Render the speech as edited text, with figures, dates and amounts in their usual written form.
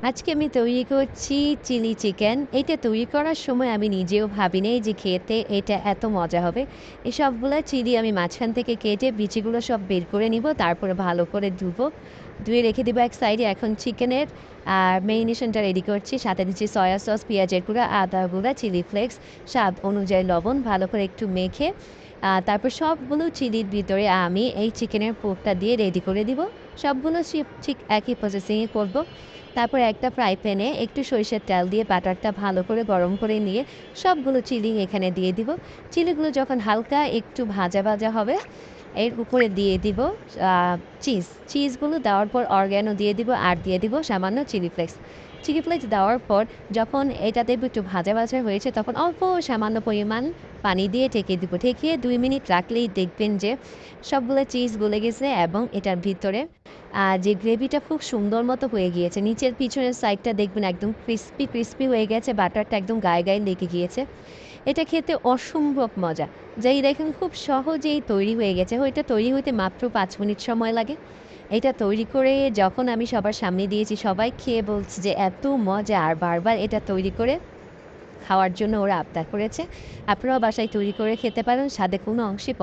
আজকে আমি তৈরি করছি চিলি চিকেন। এটা তৈরি করার সময় আমি নিজেও ভাবিনি যে খেতে এটা এত মজা হবে। এই সবগুলা চিলি আমি মাঝখান থেকে কেটে বিচিগুলো সব বের করে নিব। তারপরে ভালো করে ধুবো। ধুয়ে রেখে দিব এক সাইডে। এখন চিকেনের মেরিনেশনটা রেডি করছি। সাথে দিচ্ছি সয়া সস, পেঁয়াজের গুঁড়া, আদা গুঁড়া, চিলি ফ্লেক্স, স্বাদ অনুযায়ী লবণ। ভালো করে একটু মেখে তারপর সবগুলো চিলির ভিতরে আমি এই চিকেনের পোকটা দিয়ে রেডি করে দিব। সবগুলো ঠিক একই প্রসেসিংয়ে করব। তারপর একটা ফ্রাই প্যানে একটু সরিষার তেল দিয়ে বাটারটা ভালো করে গরম করে নিয়ে সবগুলো চিলি এখানে দিয়ে দিব। চিলিগুলো যখন হালকা একটু ভাজা ভাজা হবে এর উপরে দিয়ে দিব চিজগুলো দেওয়ার পর অরগ্যানো দিয়ে দিব আর দিয়ে দিব সামান্য চিলি ফ্লেক্স। চিলি ফ্লেক্স দেওয়ার পর যখন এটা দেখব একটু ভাজা ভাজা হয়েছে তখন অল্প সামান্য পরিমাণ পানি দিয়ে ঢেকে দিব। ঢেকে ২ মিনিট রাখলেই দেখবেন যে সবগুলো চিজ গলে গেছে এবং এটার ভিতরে যে গ্রেভিটা খুব সুন্দর মতো হয়ে গিয়েছে। নিচের পিছনের সাইডটা দেখবেন একদম ক্রিস্পি ক্রিস্পি হয়ে গেছে। বাটারটা একদম গায়ে গায়ে লেগে গিয়েছে। এটা খেতে অসম্ভব মজা। যেই দেখেন খুব সহজেই তৈরি হয়ে গেছে। এটা তৈরি হতে মাত্র ৫ মিনিট সময় লাগে। এটা তৈরি করে যখন আমি সবার সামনে দিয়েছি সবাই খেয়ে বলছে যে এত মজা আর বারবার এটা তৈরি করে খাওয়ার জন্য ওরা আবদার করেছে। আপনারাও বাসায় তৈরি করে খেতে পারেন। স্বাদে কোনো অংশে